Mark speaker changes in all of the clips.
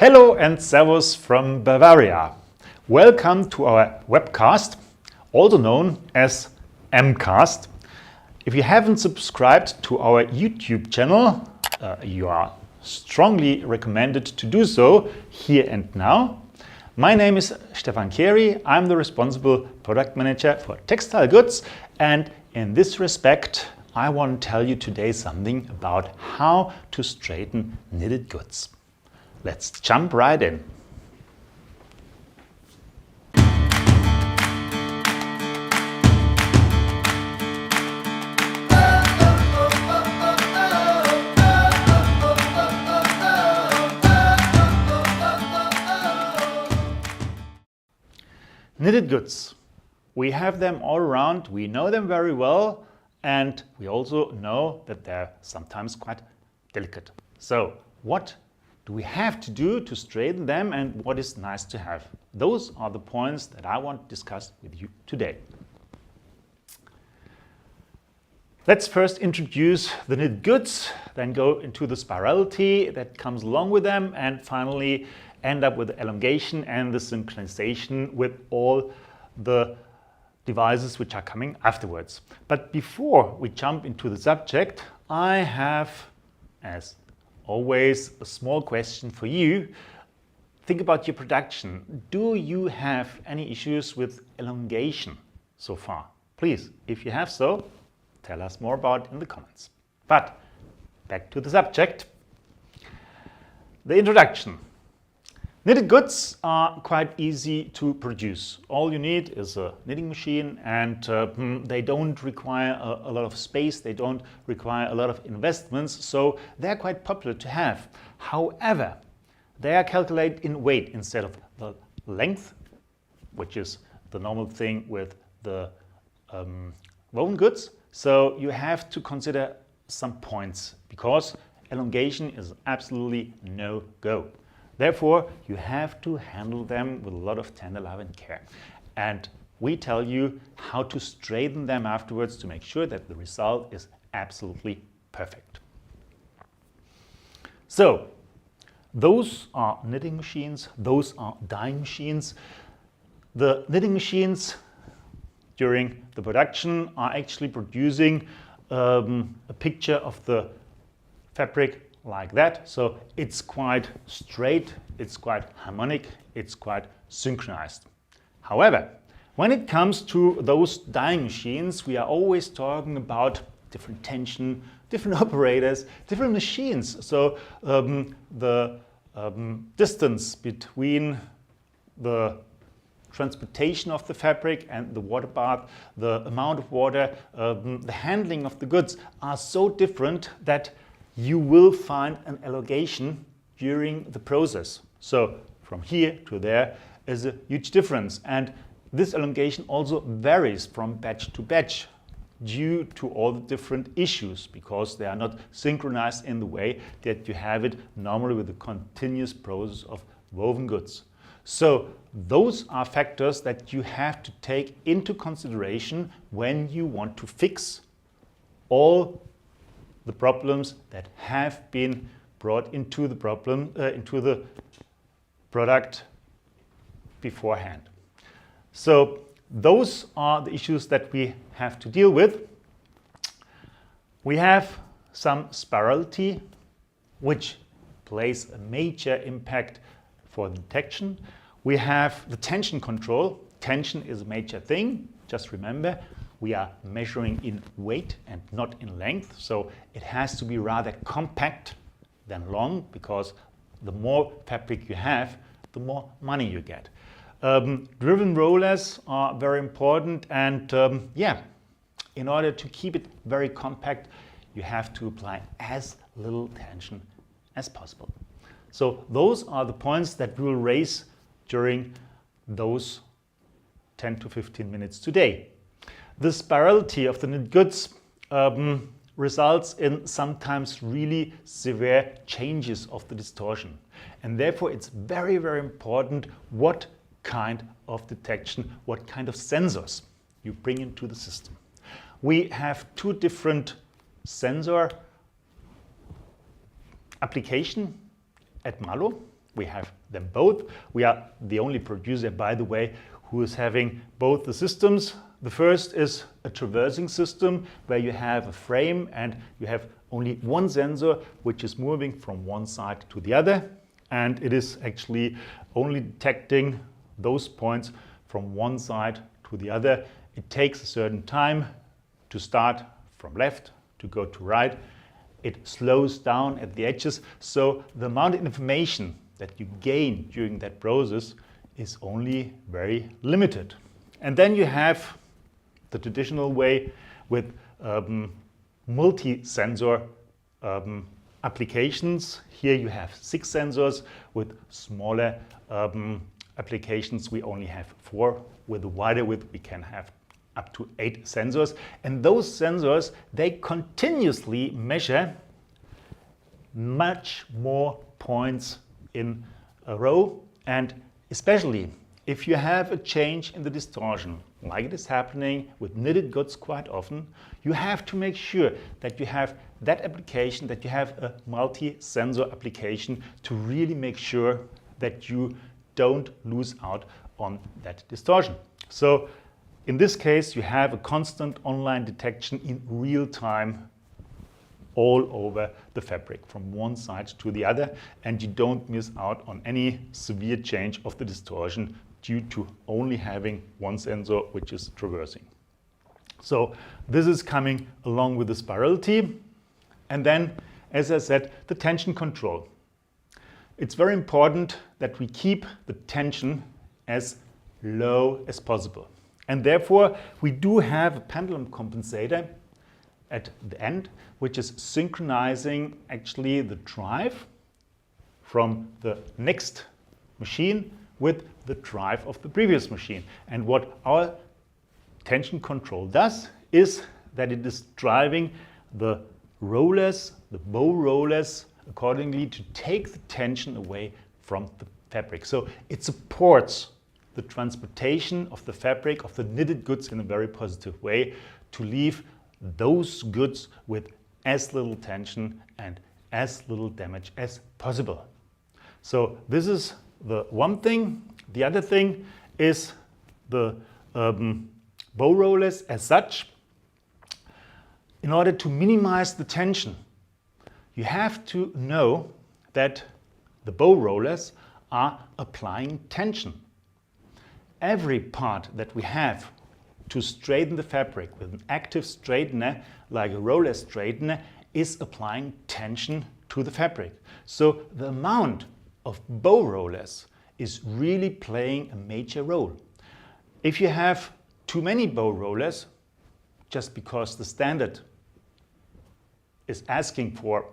Speaker 1: Hello and servus from Bavaria. Welcome to our webcast, also known as mCast. If you haven't subscribed to our YouTube channel, you are strongly recommended to do so here and now. My name is Stephan Kehry. I'm the responsible product manager for textile goods, and in this respect I want to tell you today something about how to straighten knitted goods. Let's jump right in. Knitted goods. We have them all around, we know them very well, and we also know that they're sometimes quite delicate. So what do we have to do to straighten them, and what is nice to have? Those are the points that I want to discuss with you today. Let's first introduce the knitted goods, then go into the spirality that comes along with them, and finally end up with the elongation and the synchronization with all the devices which are coming afterwards. But before we jump into the subject, I have, as always, a small question for you. Think about your production. Do you have any issues with elongation so far? Please, if you have so, tell us more about it in the comments. But back to the subject. The introduction. Knitted goods are quite easy to produce. All you need is a knitting machine, and they don't require a lot of space, they don't require a lot of investments, so they're quite popular to have. However, they are calculated in weight instead of the length, which is the normal thing with the woven goods. So you have to consider some points, because elongation is absolutely no-go. Therefore, you have to handle them with a lot of tender love and care. And we tell you how to straighten them afterwards to make sure that the result is absolutely perfect. So, those are knitting machines, those are dyeing machines. The knitting machines during the production are actually producing a picture of the fabric like that. So it's quite straight, it's quite harmonic, it's quite synchronized. However, when it comes to those dyeing machines, we are always talking about different tension, different operators, different machines. So the distance between the transportation of the fabric and the water bath, the amount of water, the handling of the goods are so different that you will find an elongation during the process. So from here to there is a huge difference, and this elongation also varies from batch to batch due to all the different issues, because they are not synchronized in the way that you have it normally with the continuous process of woven goods. So those are factors that you have to take into consideration when you want to fix all the problems that have been brought into the product beforehand. So those are the issues that we have to deal with. We have some spirality, which plays a major impact for the detection. We have the tension control. Tension is a major thing. Just remember, we are measuring in weight and not in length, so it has to be rather compact than long, because the more fabric you have, the more money you get. Driven rollers are very important, and in order to keep it very compact, you have to apply as little tension as possible. So those are the points that we will raise during those 10 to 15 minutes today. The spirality of the knit goods results in sometimes really severe changes of the distortion, and therefore it's very, very important what kind of detection, what kind of sensors you bring into the system. We have two different sensor application at MAHLO. We have them both. We are the only producer, by the way, who is having both the systems. The first is a traversing system where you have a frame and you have only one sensor which is moving from one side to the other, and it is actually only detecting those points from one side to the other. It takes a certain time to start from left to go to right. It slows down at the edges, so the amount of information that you gain during that process is only very limited. And then you have the traditional way with multi-sensor applications. Here you have 6 sensors. With smaller applications we only have 4. With a wider width we can have up to 8 sensors, and those sensors, they continuously measure much more points in a row, and especially if you have a change in the distortion, like it is happening with knitted goods quite often, you have to make sure that you have that application, that you have a multi-sensor application to really make sure that you don't lose out on that distortion. So in this case, you have a constant online detection in real time all over the fabric from one side to the other, and you don't miss out on any severe change of the distortion due to only having one sensor which is traversing. So this is coming along with the spirality. And then, as I said, the tension control. It's very important that we keep the tension as low as possible. And therefore, we do have a pendulum compensator at the end, which is synchronizing actually the drive from the next machine with the drive of the previous machine. And what our tension control does is that it is driving the rollers, the bow rollers, accordingly to take the tension away from the fabric. So it supports the transportation of the fabric, of the knitted goods in a very positive way, to leave those goods with as little tension and as little damage as possible. So this is the one thing. The other thing is the bow rollers as such. In order to minimize the tension, you have to know that the bow rollers are applying tension. Every part that we have to straighten the fabric with an active straightener, like a roller straightener, is applying tension to the fabric. So the amount of bow rollers is really playing a major role. If you have too many bow rollers, just because the standard is asking for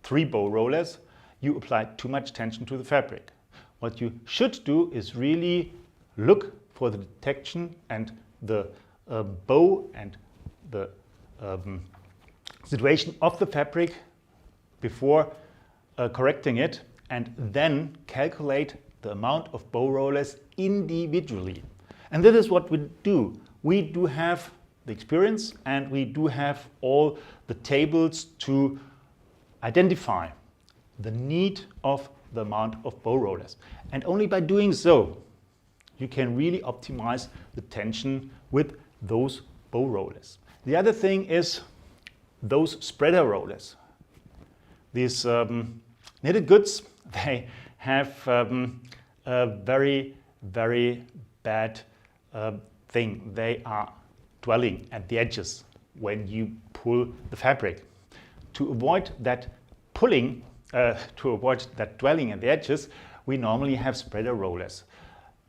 Speaker 1: 3 bow rollers, you apply too much tension to the fabric. What you should do is really look for the detection and the bow and the situation of the fabric before correcting it, and then calculate the amount of bow rollers individually. And that is what we do. We do have the experience and we do have all the tables to identify the need of the amount of bow rollers. And only by doing so, you can really optimize the tension with those bow rollers. The other thing is those spreader rollers. These knitted goods, they have a very, very bad thing. They are dwelling at the edges when you pull the fabric. To avoid that pulling, to avoid that dwelling at the edges, we normally have spreader rollers.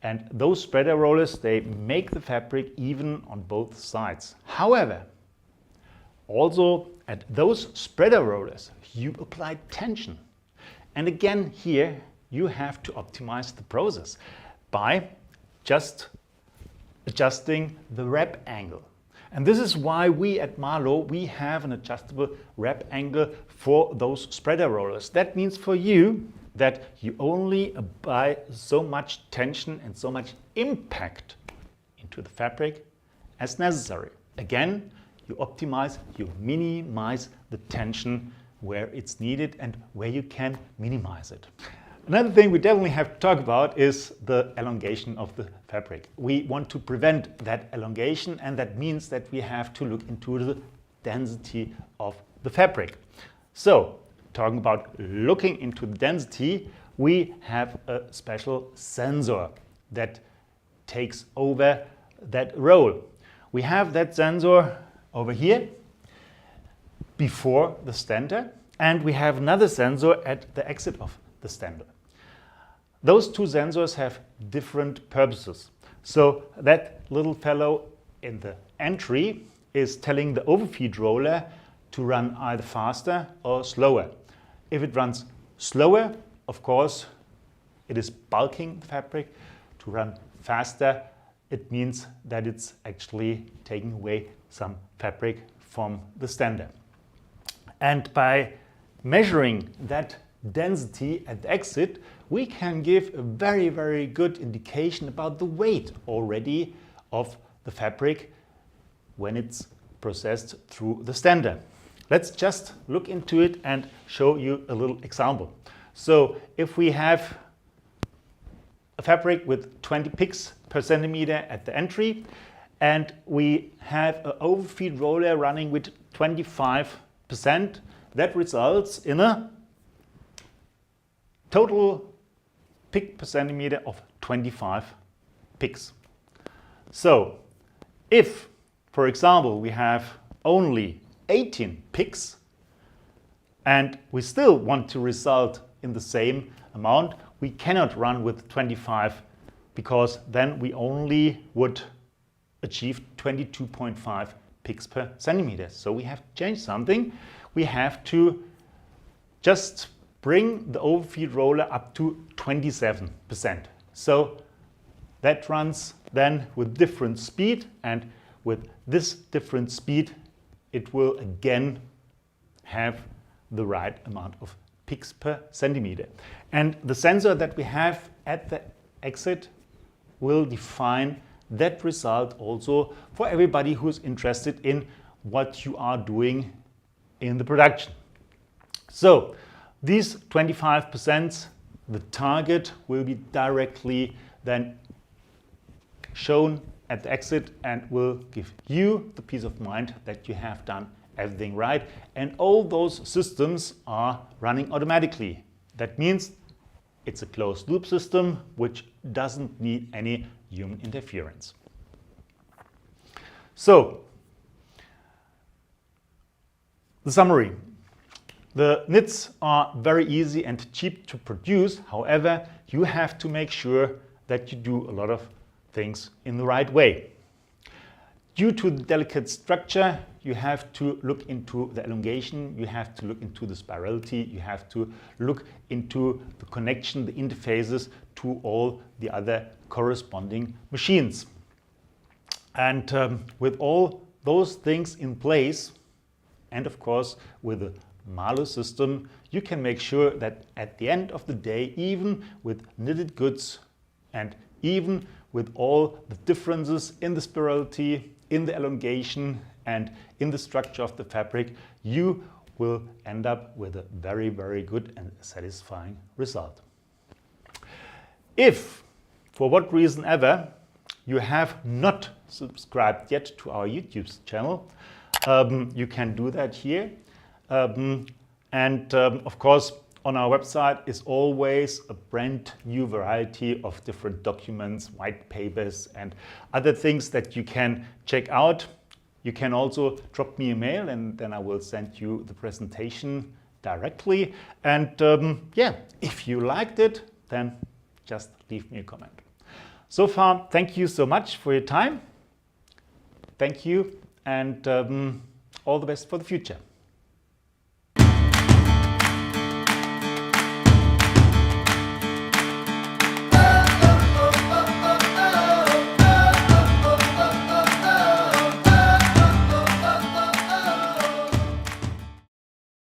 Speaker 1: And those spreader rollers, they make the fabric even on both sides. However, also at those spreader rollers, you apply tension. And again, here you have to optimize the process by just adjusting the wrap angle. And this is why we at MAHLO, we have an adjustable wrap angle for those spreader rollers. That means for you that you only apply so much tension and so much impact into the fabric as necessary. Again, you optimize, you minimize the tension where it's needed and where you can minimize it. Another thing we definitely have to talk about is the elongation of the fabric. We want to prevent that elongation, and that means that we have to look into the density of the fabric. So, talking about looking into the density, we have a special sensor that takes over that role. We have that sensor over here before the stander, and we have another sensor at the exit of the stander. Those two sensors have different purposes. So that little fellow in the entry is telling the overfeed roller to run either faster or slower. If it runs slower, of course, it is bulking the fabric. To run faster, it means that it's actually taking away some fabric from the stander. And by measuring that density at the exit, we can give a very, very good indication about the weight already of the fabric when it's processed through the stander. Let's just look into it and show you a little example. So if we have a fabric with 20 picks per centimeter at the entry, and we have an overfeed roller running with 25%, that results in a total pick per centimeter of 25 picks. So if, for example, we have only 18 picks and we still want to result in the same amount, we cannot run with 25, because then we only would achieve 22.5 picks per centimeter. So we have to change something. We have to just bring the overfeed roller up to 27%. So that runs then with different speed, and with this different speed it will again have the right amount of picks per centimeter. And the sensor that we have at the exit will define that result also for everybody who's interested in what you are doing in the production. So these 25%, the target will be directly then shown at the exit and will give you the peace of mind that you have done everything right, and all those systems are running automatically. That means it's a closed loop system which doesn't need any human interference. So, the summary. The knits are very easy and cheap to produce. However, you have to make sure that you do a lot of things in the right way. Due to the delicate structure, you have to look into the elongation, you have to look into the spirality, you have to look into the connection, the interfaces to all the other corresponding machines. And with all those things in place, and of course with the MAHLO system, you can make sure that at the end of the day, even with knitted goods and even with all the differences in the spirality, in the elongation and in the structure of the fabric, you will end up with a very, very good and satisfying result. If, for what reason ever, you have not subscribed yet to our YouTube channel, you can do that here. Of course, on our website is always a brand new variety of different documents, white papers and other things that you can check out. You can also drop me a mail and then I will send you the presentation directly. And yeah, if you liked it, then just leave me a comment. So far, thank you so much for your time. Thank you, and all the best for the future.